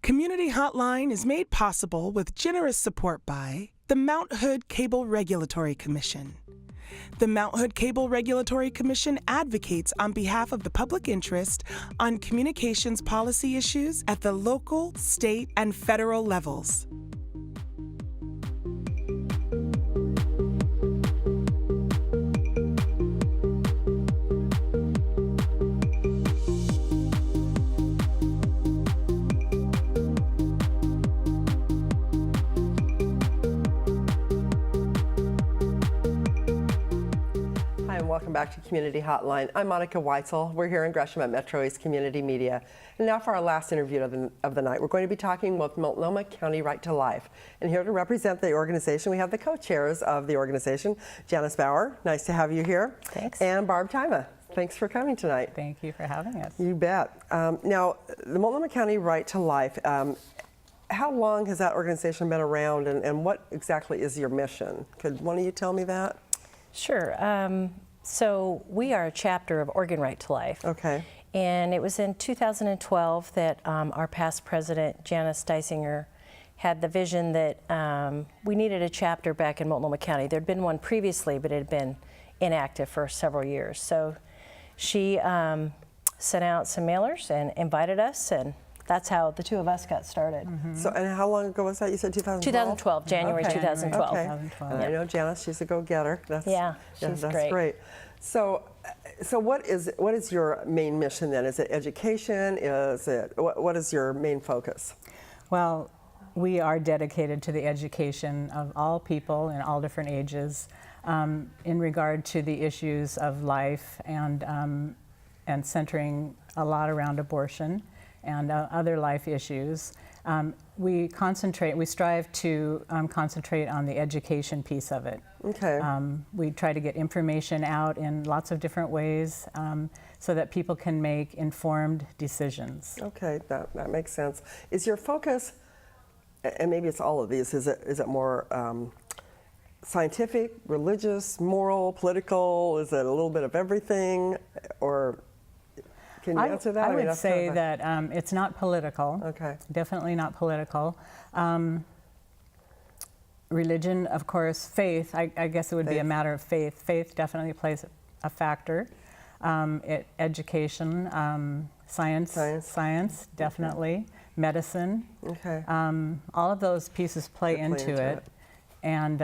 Community Hotline is made possible with generous support by the Mount Hood Cable Regulatory Commission. The Mount Hood Cable Regulatory Commission advocates on behalf of the public interest on communications policy issues at the local, state, and federal levels. Welcome back to Community Hotline. I'm Monica Weitzel. We're here in Gresham at MetroEast Community Media. And now for our last interview of the night, we're going to be talking with Multnomah County Right to Life. And here to represent the organization, we have the co-chairs of the organization, Janice Bauer, nice to have you here. Thanks. And Barb Tima. Thanks for coming tonight. Thank you for having us. You bet. Now, the Multnomah County Right to Life, how long has that organization been around, and what exactly is your mission? Could one of you tell me that? Sure. So we are a chapter of Oregon Right to Life. Okay. And it was in 2012 that our past president, Janice Dysinger, had the vision that we needed a chapter back in Multnomah County. There'd been one previously, but it had been inactive for several years. So she sent out some mailers and invited us, and that's how the two of us got started. Mm-hmm. So, and how long ago was that? You said 2012? 2012, January okay. 2012. Okay. 2012. And I know Janice, she's a go-getter. That's She's great. So what is your main mission then? Is it education? Is it, what is your main focus? Well, we are dedicated to the education of all people in all different ages in regard to the issues of life and centering a lot around abortion and other life issues. We strive to concentrate on the education piece of it. Okay. We try to get information out in lots of different ways so that people can make informed decisions. Okay, that makes sense. Is your focus, and maybe it's all of these, is it more scientific, religious, moral, political? Is it a little bit of everything, or can you answer that? I would say that it's not political. Okay. Definitely not political. Religion, of course, faith, I guess it would be a matter of faith. Faith definitely plays a factor. Education, science, definitely. Okay. Medicine. Okay. All of those pieces play into it. And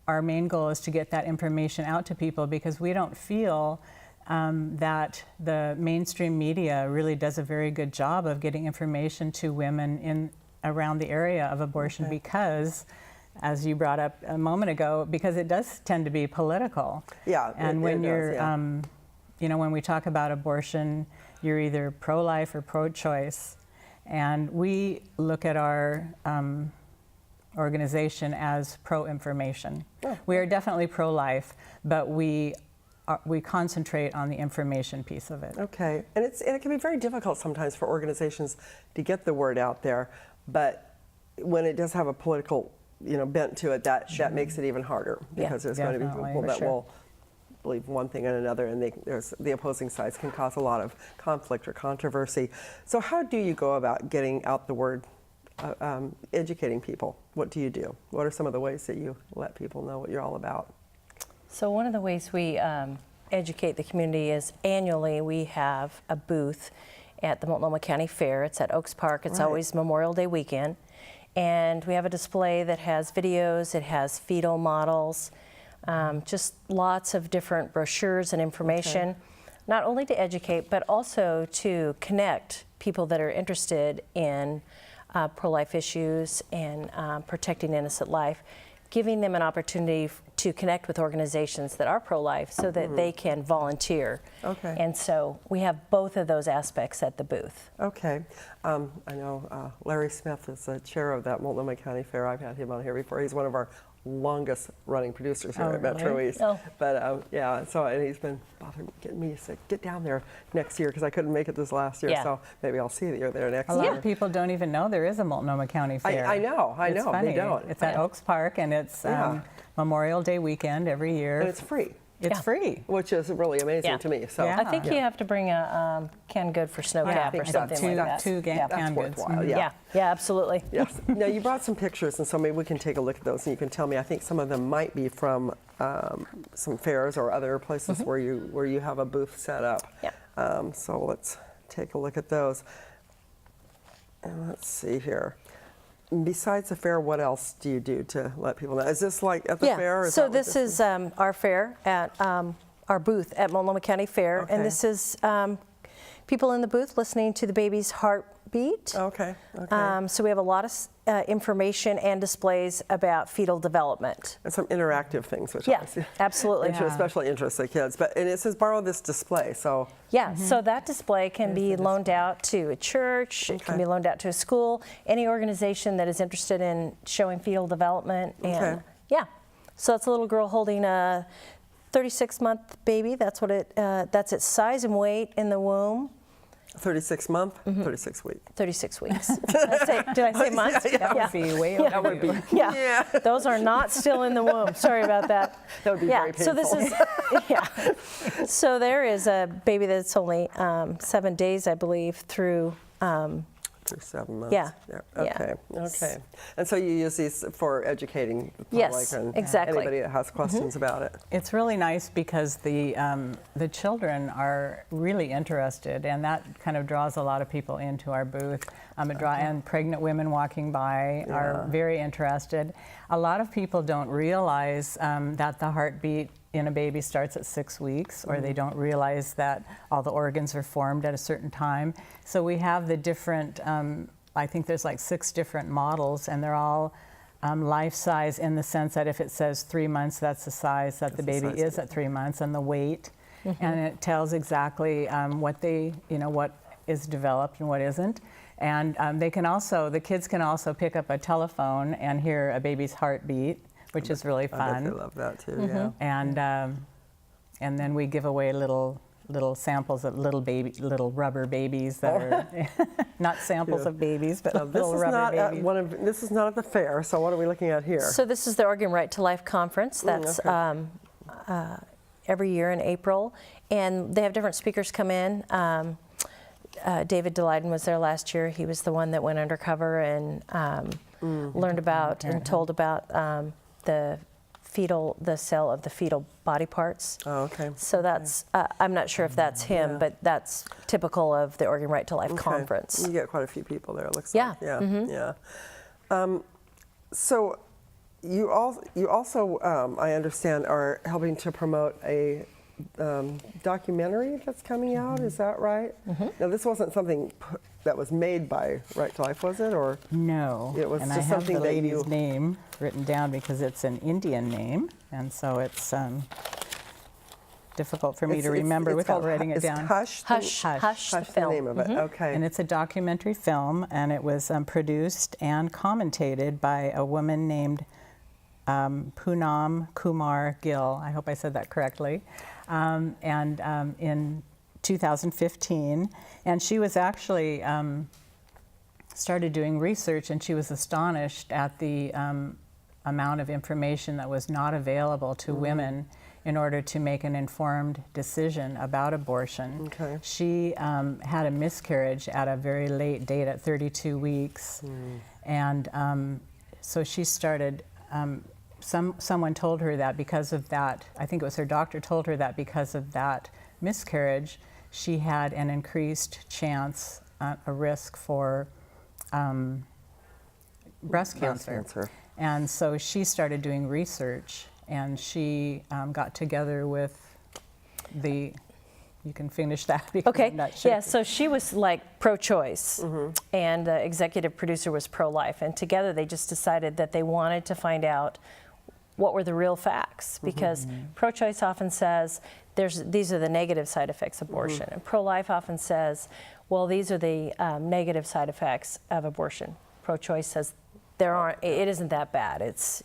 our main goal is to get that information out to people, because we don't feel that the mainstream media really does a very good job of getting information to women around the area of abortion, because, as you brought up a moment ago, because it does tend to be political. Yeah. And when you're, when we talk about abortion, you're either pro-life or pro-choice. And we look at our organization as pro-information. Oh. We are definitely pro-life, but we concentrate on the information piece of it. Okay, and it can be very difficult sometimes for organizations to get the word out there, but when it does have a political, bent to it, that makes it even harder, because there's going to be people that will believe one thing and another, and the opposing sides can cause a lot of conflict or controversy. So how do you go about getting out the word, educating people? What do you do? What are some of the ways that you let people know what you're all about? So one of the ways we educate the community is annually we have a booth at the Multnomah County Fair. It's at Oaks Park. It's always Memorial Day weekend. And we have a display that has videos, it has fetal models, just lots of different brochures and information, not only to educate, but also to connect people that are interested in pro-life issues and protecting innocent life, giving them an opportunity to connect with organizations that are pro-life so that they can volunteer. Okay. And so we have both of those aspects at the booth. Okay. I know Larry Smith is the chair of that Multnomah County Fair. I've had him on here before. He's one of our longest running producers here at MetroEast. Oh. But and he's been getting me to get down there next year, because I couldn't make it this last year. So maybe I'll see that you're there next year. A lot of people don't even know there is a Multnomah County Fair. I know, it's funny. They don't. It's at Oaks Park, and it's Memorial Day weekend every year. And it's free. It's free. Which is really amazing to me. So I think you have to bring a canned good for snowcap or something like that. Two canned goods. worthwhile. Yeah, absolutely. Yes. Now you brought some pictures, and so maybe we can take a look at those, and you can tell me. I think some of them might be from some fairs or other places where you have a booth set up. Yeah. So let's take a look at those. And let's see here. Besides the fair, what else do you do to let people know? Is this like at the fair? Or so this is our fair at our booth at Multnomah County Fair, and this is people in the booth listening to the baby's heartbeat. Okay. So we have a lot of information and displays about fetal development. And some interactive things, which absolutely. which especially interest the kids. And it says borrow this display, so. Yeah, so that display can be loaned out to a church, it can be loaned out to a school, any organization that is interested in showing fetal development. And so it's a little girl holding a 36-month baby. That's what that's its size and weight in the womb. 36 month, 36 week. 36 weeks. Did I say months? That would be way over. That would be. Yeah. Those are not still in the womb. Sorry about that. That would be very painful. So this is So there is a baby that's only 7 days, I believe, through. Through 7 months. Yeah. Okay. Okay. And so you use these for educating the public Yes, and exactly. anybody that has questions about it. It's really nice because the children are really interested, and that kind of draws a lot of people into our booth. And pregnant women walking by are very interested. A lot of people don't realize that the heartbeat in a baby starts at 6 weeks, or they don't realize that all the organs are formed at a certain time. So we have the different, I think there's like 6 different models, and they're all life size in the sense that if it says 3 months, that's the size that the baby is at 3 months, and the weight. And it tells exactly what is developed and what isn't. And the kids can also pick up a telephone and hear a baby's heartbeat, which is really fun. I bet they love that too. Yeah. And then we give away little samples of little rubber babies that are not samples of babies, but little rubber babies. This is not at the fair. So what are we looking at here? So this is the Oregon Right to Life Conference. That's every year in April, and they have different speakers come in. David Daleiden was there last year. He was the one that went undercover and learned about and told about the cell of the fetal body parts. Oh, okay. So that's, I'm not sure if that's him, but that's typical of the Oregon Right to Life Conference. You get quite a few people there, it looks Yeah. like. Yeah. Yeah. So you also, I understand, are helping to promote a documentary that's coming out, is that right? Now, this wasn't something that was made by Right to Life, was it? Or no. It was and just I have something the that lady's name written down because it's an Indian name, and so it's difficult for me to remember without writing it down. Hush, the film. name of it. Okay. And it's a documentary film, and it was produced and commentated by a woman named Poonam Kumar Gill. I hope I said that correctly. In 2015, and she was actually started doing research, and she was astonished at the amount of information that was not available to women in order to make an informed decision about abortion. Okay. She had a miscarriage at a very late date at 32 weeks, and so she started. Someone told her that because of that, I think it was her doctor told her that because of that miscarriage, she had an increased chance, a risk for breast cancer. And so she started doing research, and she got together with you can finish that because Okay, I'm not sure. yeah, so she was like pro-choice, and the executive producer was pro-life, and together they just decided that they wanted to find out what were the real facts, because pro-choice often says these are the negative side effects of abortion, and pro-life often says, well, these are the negative side effects of abortion. Pro-choice says it isn't that bad. It's,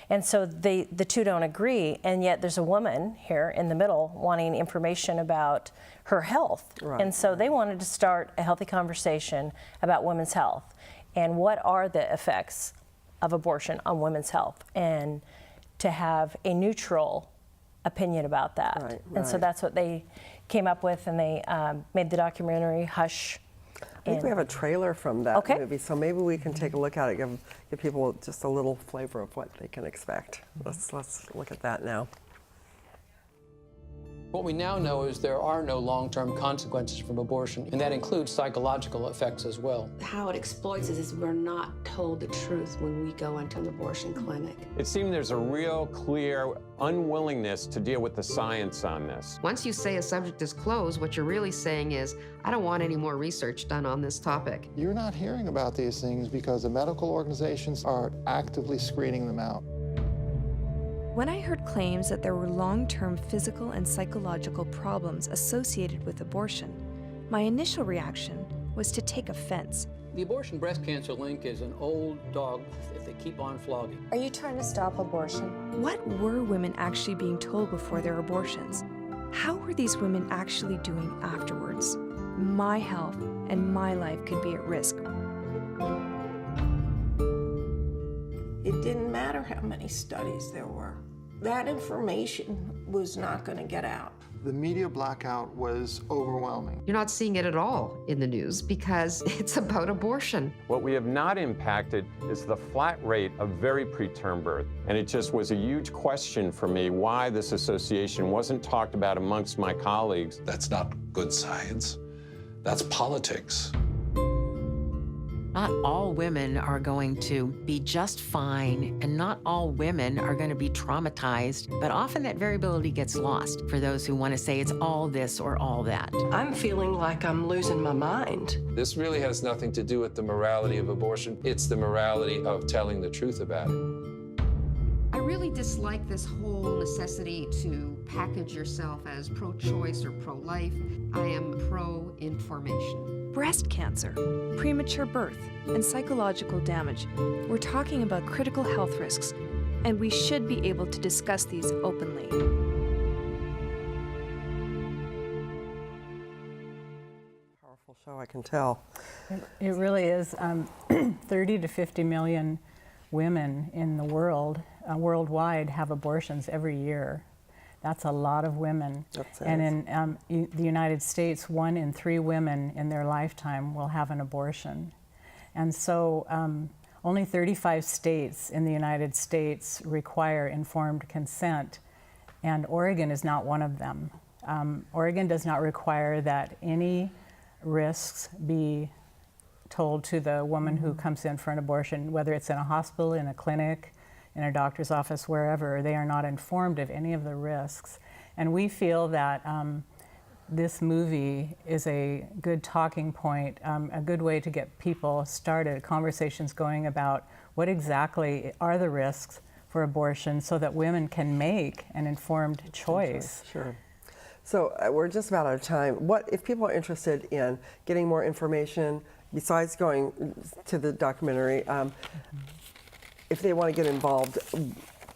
and so the two don't agree, and yet there's a woman here in the middle wanting information about her health. Right. And so they wanted to start a healthy conversation about women's health and what are the effects of abortion on women's health, and to have a neutral opinion about that. Right, And so right. that's what they came up with, and they made the documentary Hush. I think we have a trailer from that Okay. movie, so maybe we can take a look at it, give people just a little flavor of what they can expect. Let's look at that now. What we now know is there are no long-term consequences from abortion, and that includes psychological effects as well. How it exploits us is we're not told the truth when we go into an abortion clinic. It seems there's a real clear unwillingness to deal with the science on this. Once you say a subject is closed, what you're really saying is, I don't want any more research done on this topic. You're not hearing about these things because the medical organizations are actively screening them out. When I heard claims that there were long-term physical and psychological problems associated with abortion, my initial reaction was to take offense. The abortion breast cancer link is an old dog if they keep on flogging. Are you trying to stop abortion? What were women actually being told before their abortions? How were these women actually doing afterwards? My health and my life could be at risk. It didn't matter how many studies there were. That information was not going to get out. The media blackout was overwhelming. You're not seeing it at all in the news because it's about abortion. What we have not impacted is the flat rate of very preterm birth. And it just was a huge question for me why this association wasn't talked about amongst my colleagues. That's not good science. That's politics. Not all women are going to be just fine, and not all women are going to be traumatized, but often that variability gets lost for those who want to say it's all this or all that. I'm feeling like I'm losing my mind. This really has nothing to do with the morality of abortion. It's the morality of telling the truth about it. I really dislike this whole necessity to package yourself as pro-choice or pro-life. I am pro-information. Breast cancer, premature birth, and psychological damage. We're talking about critical health risks, and we should be able to discuss these openly. Powerful show, I can tell. It really is. 30 to 50 million women in the world, worldwide, have abortions every year. That's a lot of women. And in the United States, 1 in 3 women in their lifetime will have an abortion. And so only 35 states in the United States require informed consent, and Oregon is not one of them. Oregon does not require that any risks be told to the woman who comes in for an abortion, whether it's in a hospital, in a clinic, in a doctor's office, wherever. They are not informed of any of the risks. And we feel that this movie is a good talking point, a good way to get people started, conversations going about what exactly are the risks for abortion so that women can make an informed choice. Sure. So we're just about out of time. What if people are interested in getting more information besides going to the documentary? If they want to get involved,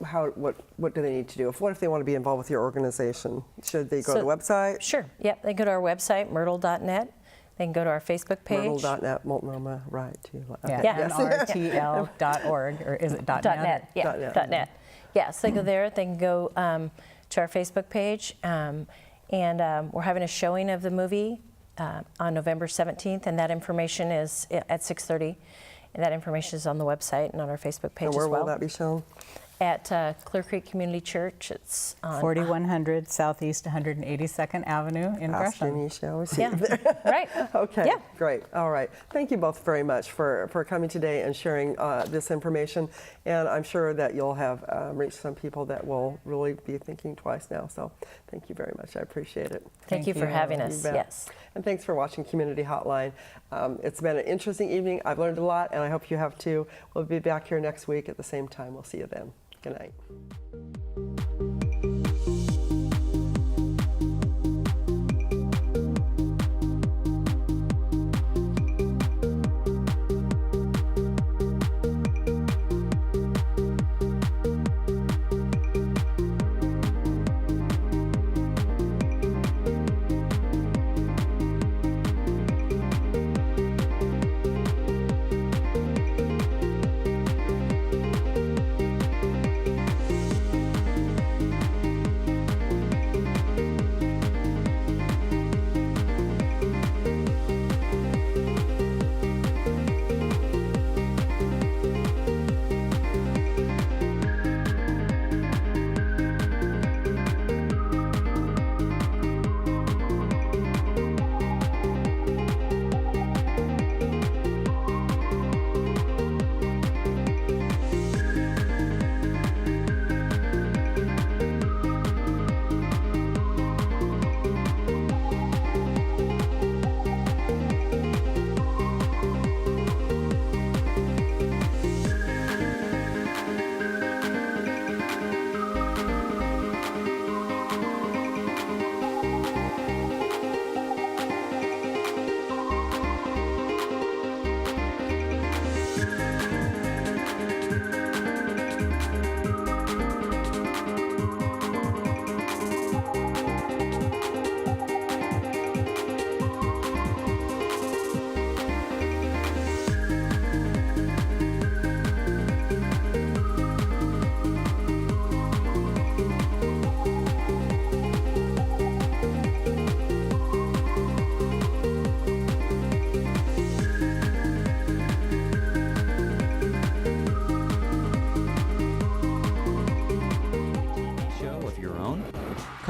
what do they need to do? What if they want to be involved with your organization? Should they go to the website? Sure. Yep. They go to our website, myrtle.net. They can go to our Facebook page. Myrtle.net, Multnomah, right. Yeah, Yes. NRTL.org, or is it .net? .net. Yeah, .net. .net. Yes, they go there. They can go to our Facebook page. And we're having a showing of the movie on November 17th, and that information is at 6:30. And that information is on the website and on our Facebook page And where as well. will that be shown? At Clear Creek Community Church. It's on 4100 Southeast 182nd Avenue in Gresham. Jenny, shall we see Yeah, you there? right. Okay, Yeah. great. All right. Thank you both very much for coming today and sharing this information. And I'm sure that you'll have reached some people that will really be thinking twice now. So thank you very much. I appreciate it. Thank you for having us. You bet. Yes. And thanks for watching Community Hotline. It's been an interesting evening. I've learned a lot, and I hope you have too. We'll be back here next week at the same time. We'll see you then. Good night.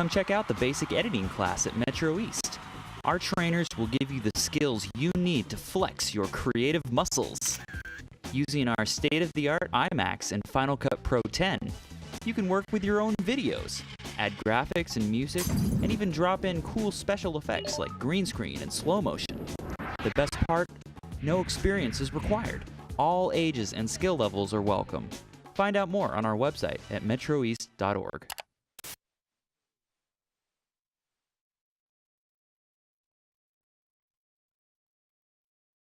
come check out the basic editing class at MetroEast. Our trainers will give you the skills you need to flex your creative muscles. Using our state-of-the-art iMacs and Final Cut Pro 10, you can work with your own videos, add graphics and music, and even drop in cool special effects like green screen and slow motion. The best part? No experience is required. All ages and skill levels are welcome. Find out more on our website at metroeast.org.